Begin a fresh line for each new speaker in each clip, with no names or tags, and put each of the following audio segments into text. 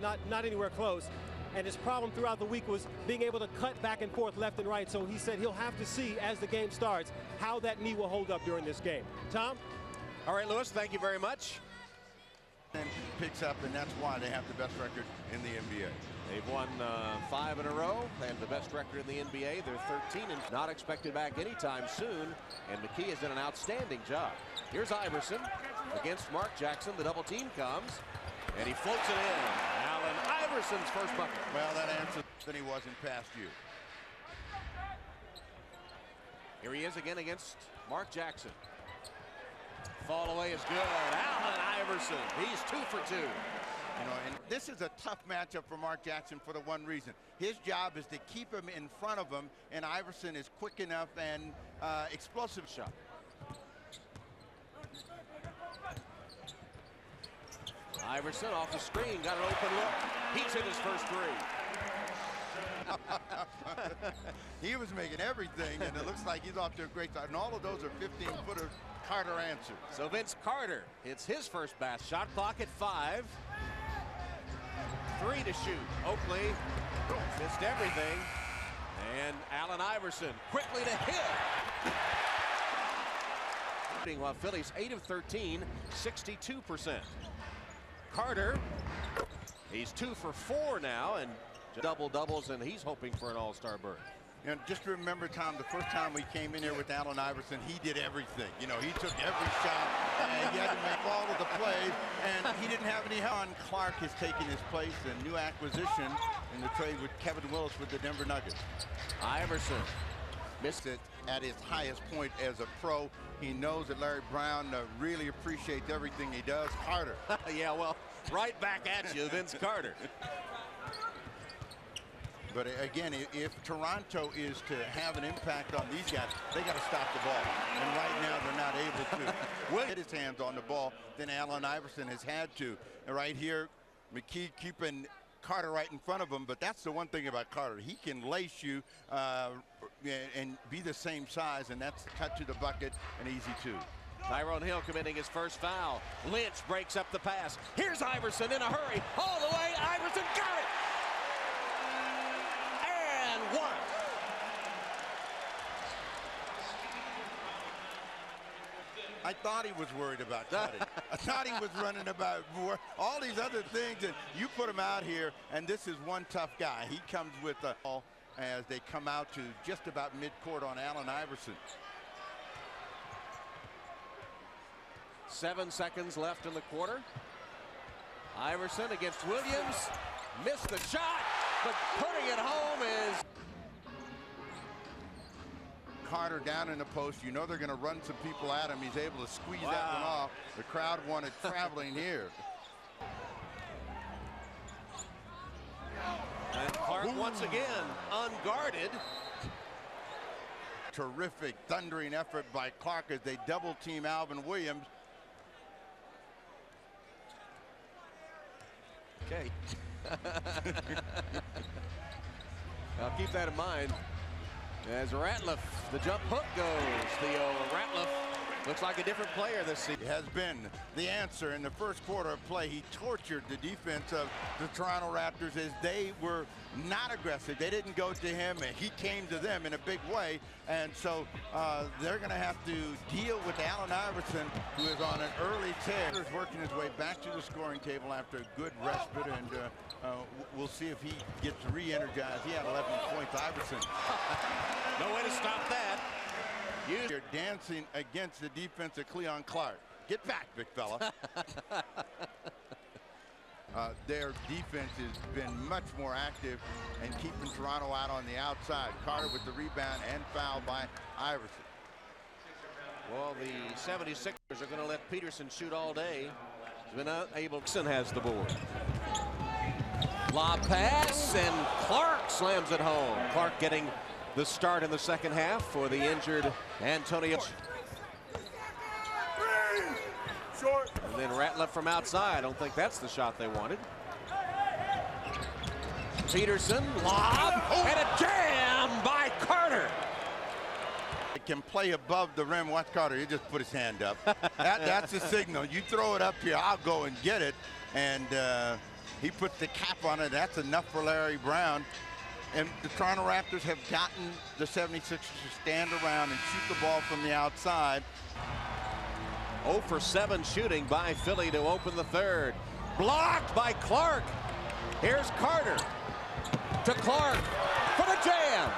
not anywhere close. And his problem throughout the week was being able to cut back and forth left and right. So he said he'll have to see as the game starts how that knee will hold up during this game. Tom?
All right, Lewis, thank you very much.
And picks up, and that's why they have the best record in the NBA.
They've won 5 in a row. They have the best record in the NBA. They're 13 and not expected back anytime soon. And McKee has done an outstanding job. Here's Iverson against Mark Jackson. The double team comes, and he floats it in. Allen Iverson's first bucket.
Well, that answer that he wasn't past you.
Here he is again against Mark Jackson. Fall away is good. Allen Iverson. He's 2 for 2.
You know, and this is a tough matchup for Mark Jackson for the one reason. His job is to keep him in front of him, and Iverson is quick enough and explosive shot.
Iverson off the screen, got an open look. He's hit his first 3.
He was making everything, and it looks like he's off to a great start. And all of those are 15-footer. Carter answered.
So Vince Carter hits his first basket. Shot clock at 5. 3 to shoot. Oakley missed everything. And Allen Iverson quickly to hit. While Philly's 8 of 13, 62%. Carter, he's 2 for 4 now, and double-doubles, and he's hoping for an all-star berth.
And just remember, Tom, the first time we came in here with Allen Iverson, he did everything. You know, he took every shot, and he had to make all of the plays, and he didn't have any help. Clark has taken his place, a new acquisition in the trade with Kevin Willis with the Denver Nuggets.
Iverson
missed it at his highest point as a pro. He knows that Larry Brown really appreciates everything he does. Carter.
Yeah, well, right back at you, Vince Carter.
But again, if Toronto is to have an impact on these guys, they got to stop the ball. And right now, they're not able to. Will get his hands on the ball than Allen Iverson has had to. And right here, McKee keeping Carter right in front of him. But that's the one thing about Carter. He can lace you and be the same size, and that's cut to the bucket and easy too.
Tyrone Hill committing his first foul. Lynch breaks up the pass. Here's Iverson in a hurry. All the way. Iverson got it. And 1.
I thought he was worried about cutting. I thought he was running about more. All these other things, and you put him out here, and this is one tough guy. He comes with a ball as they come out to just about midcourt on Allen Iverson.
7 seconds left in the quarter. Iverson against Williams. Missed the shot, but putting it home is
Carter down in the post. You know they're going to run some people at him. He's able to squeeze that one off. The crowd wanted traveling here.
And Clark once again unguarded.
Terrific thundering effort by Clark as they double team Alvin Williams.
Okay. I'll keep that in mind. As Ratliff, the jump hook goes. Theo Ratliff looks like a different player this season.
It has been the answer in the first quarter of play. He tortured the defense of the Toronto Raptors as they were not aggressive. They didn't go to him, and he came to them in a big way. And so they're going to have to deal with Allen Iverson, who is on an early tear. He's working his way back to the scoring table after a good respite, and we'll see if he gets re-energized. He had 11 points. Iverson.
No way to stop that.
You're dancing against the defense of Cleon Clark. Get back, big fella. Their defense has been much more active and keeping Toronto out on the outside. Carter with the rebound and foul by Iverson.
Well, the 76ers are going to let Peterson shoot all day. He's been unable. Nixon has the board. Lob pass, and Clark slams it home. Clark getting the start in the second half for the injured Antonio. And then Ratliff from outside. I don't think that's the shot they wanted. Peterson, lob, and a jam by Carter.
It can play above the rim. Watch Carter, he just put his hand up. That's the signal. You throw it up here, I'll go and get it. And He puts the cap on it. That's enough for Larry Brown. And the Toronto Raptors have gotten the 76ers to stand around and shoot the ball from the outside.
0 for 7 shooting by Philly to open the third. Blocked by Clark. Here's Carter to Clark for the jam.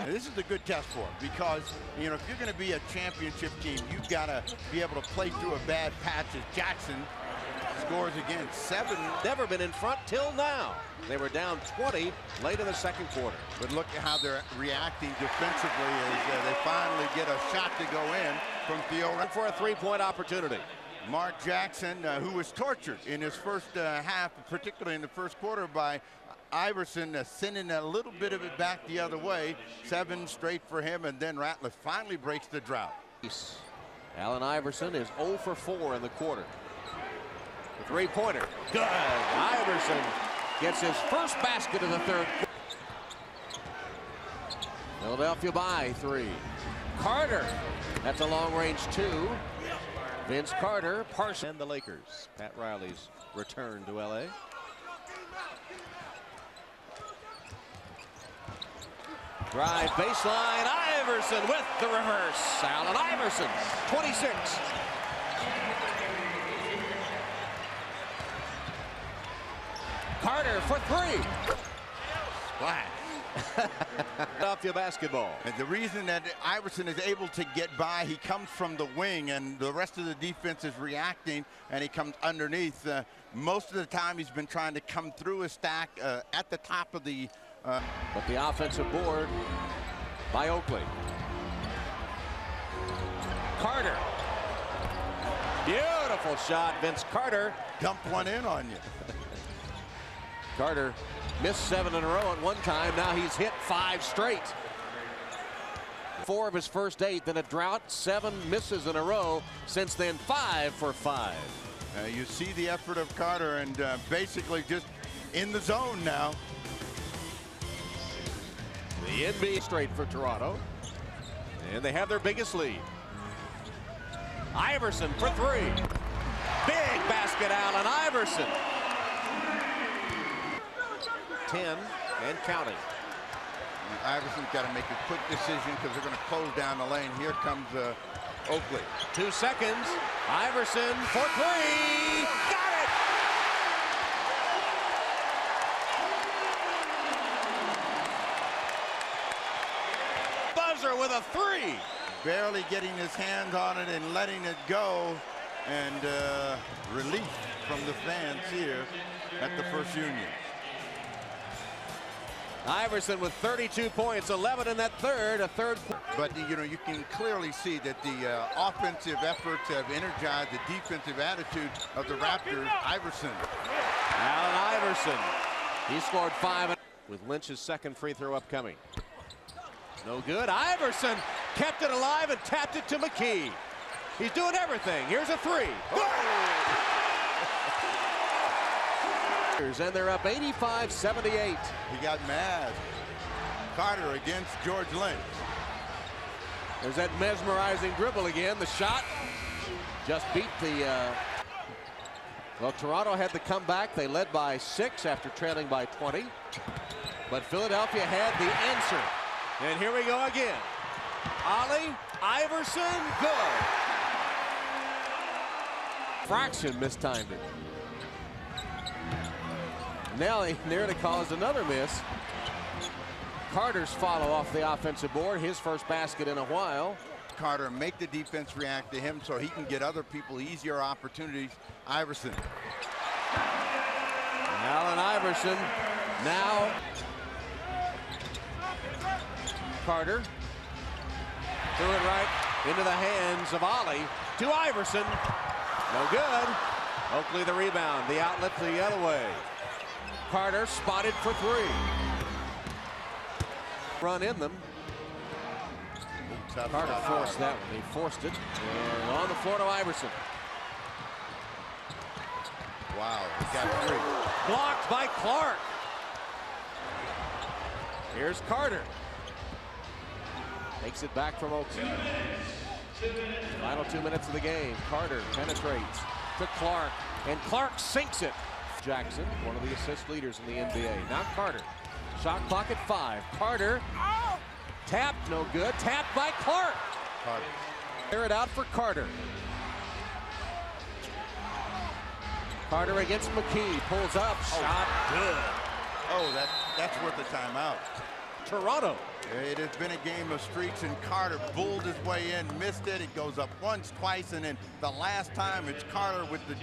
This is a good test for him because, you know, if you're going to be a championship team, you've got to be able to play through a bad patch. As Jackson scores again. 7.
Never been in front till now. They were down 20 late in the second quarter.
But look at how they're reacting defensively as they finally get a shot to go in from Theo.
For a three-point opportunity.
Mark Jackson, who was tortured in his first half, particularly in the first quarter, by Iverson, sending a little bit of it back the other way. 7 straight for him, and then Ratliff finally breaks the drought.
Allen Iverson is 0 for 4 in the quarter. The three-pointer, good. Iverson gets his first basket of the third. Philadelphia by 3. Carter, that's a long-range 2. Vince Carter, Parson, and the Lakers. Pat Riley's return to LA. Drive baseline, Iverson with the reverse. Allen Iverson, 26. Carter for 3.
Splash.
Philadelphia basketball.
And the reason that Iverson is able to get by, he comes from the wing and the rest of the defense is reacting, and he comes underneath. Most of the time he's been trying to come through a stack at the top of the
but the offensive board by Oakley. Carter. Beautiful shot, Vince Carter.
Dump one in on you.
Carter missed 7 in a row at one time. Now he's hit 5 straight. 4 of his first 8, then a drought, 7 misses in a row. Since then, 5 for 5.
You see the effort of Carter, and basically just in the zone now.
The NBA straight for Toronto, and they have their biggest lead. Iverson for 3. Big basket, Allen Iverson. 10 and counting.
Iverson's got to make a quick decision because they're going to close down the lane. Here comes Oakley.
2 seconds. Iverson for 3. Got it! Buzzer with a 3.
Barely getting his hands on it and letting it go. And relief from the fans here at the First Union.
Iverson with 32 points, 11 in that third,
But, you know, you can clearly see that the offensive efforts have energized the defensive attitude of the Raptors. Iverson.
Allen Iverson. He scored 5 with Lynch's second free throw upcoming. No good. Iverson kept it alive and tapped it to McKee. He's doing everything. Here's a 3. And they're up 85-78.
He got mad. Carter against George Lynch.
There's that mesmerizing dribble again. The shot just beat the well, Toronto had the comeback. They led by 6 after trailing by 20. But Philadelphia had the answer. And here we go again. Ollie, Iverson, good. Fraction mistimed it. Now they nearly caused another miss. Carter's follow off the offensive board, his first basket in a while.
Carter make the defense react to him so he can get other people easier opportunities. Iverson.
Allen Iverson now. Carter threw it right into the hands of Ollie to Iverson. No good. Oakley the rebound. The outlet the other way. Carter spotted for 3. Run in them. Carter forced that one. He forced it. And on the floor to Iverson.
Wow, he got 3.
Blocked by Clark. Here's Carter. Takes it back from Oakley. Final 2 minutes of the game. Carter penetrates to Clark. And Clark sinks it. Jackson, one of the assist leaders in the NBA. Now Carter. Shot clock at 5. Carter. Tapped, no good. Tapped by Clark.
Carter.
Clear it out for Carter. Carter against McKee. Pulls up. Shot good.
Oh, that's worth a timeout.
Toronto.
It has been a game of streaks, and Carter bulled his way in, missed it. It goes up once, twice, and then the last time it's Carter with the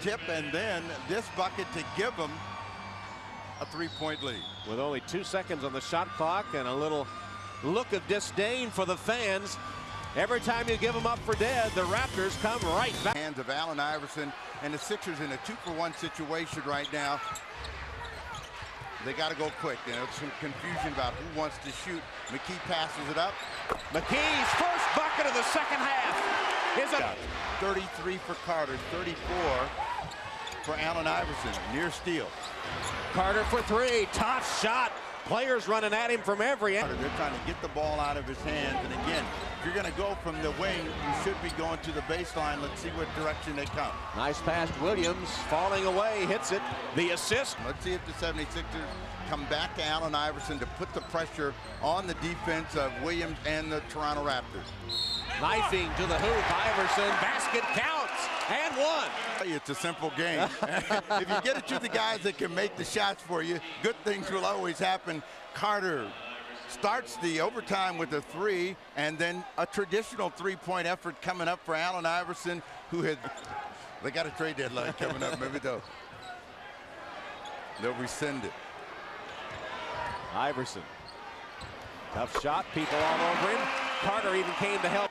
tip, and then this bucket to give him a 3-point lead.
With only 2 seconds on the shot clock and a little look of disdain for the fans. Every time you give them up for dead, the Raptors come right back.
Hands of Allen Iverson, and the Sixers in a 2-for-1 situation right now. They got to go quick. You know, some confusion about who wants to shoot. McKee passes it up.
McKee's first bucket of the second half is a
33 for Carter, 34 for Allen Iverson. Near steal.
Carter for 3. Tough shot. Players running at him from every end.
They're trying to get the ball out of his hands. And again, if you're going to go from the wing, you should be going to the baseline. Let's see what direction they come.
Nice pass. Williams falling away, hits it. The assist.
Let's see if the 76ers come back to Allen Iverson to put the pressure on the defense of Williams and the Toronto Raptors.
Knifing to the hoop. Iverson. Basket counts. And one.
It's a simple game. If you get it to the guys that can make the shots for you, good things will always happen. Carter starts the overtime with a 3, and then a traditional 3-point effort coming up for Allen Iverson, who had, they got a trade deadline coming up. Maybe they'll rescind it.
Iverson. Tough shot. People all over him. Carter even came to help.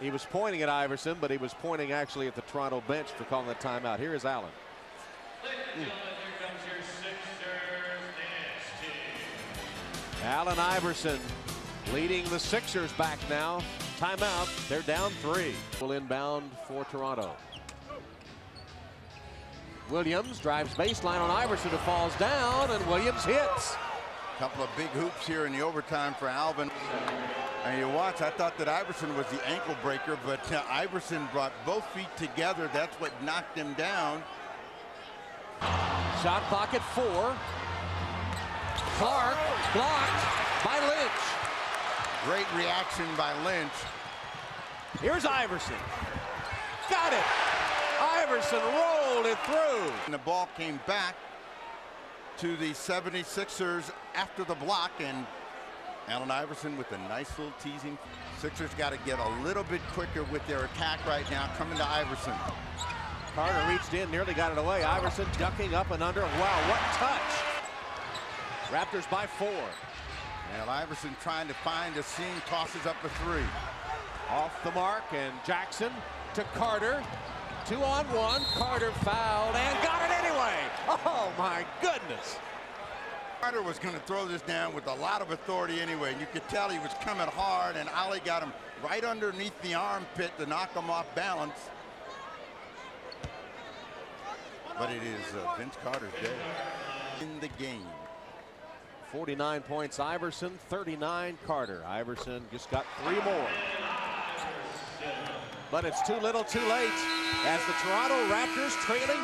He was pointing at Iverson, but he was pointing actually at the Toronto bench for calling the timeout. Here is Allen. Allen Iverson leading the Sixers back now. Timeout. They're down 3. Will inbound for Toronto. Williams drives baseline on Iverson, who falls down, and Williams hits.
Couple of big hoops here in the overtime for Alvin. And you watch, I thought that Iverson was the ankle breaker, but Iverson brought both feet together. That's what knocked him down.
Shot clock at 4. Clark blocked by Lynch.
Great reaction by Lynch.
Here's Iverson. Got it. Iverson rolled it through.
And the ball came back to the 76ers after the block, and Allen Iverson with a nice little teasing. Sixers got to get a little bit quicker with their attack right now, coming to Iverson.
Carter reached in, nearly got it away. Iverson ducking up and under. Wow, what touch. Raptors by 4.
And Iverson trying to find a seam, tosses up a 3.
Off the mark, and Jackson to Carter. 2-on-1. Carter fouled and got it anyway. Oh, my goodness.
Carter was going to throw this down with a lot of authority anyway. You could tell he was coming hard, and Ali got him right underneath the armpit to knock him off balance. But it is Vince Carter's day in the game.
49 points Iverson, 39 Carter. Iverson just got 3 more. But it's too little too late as the Toronto Raptors trailing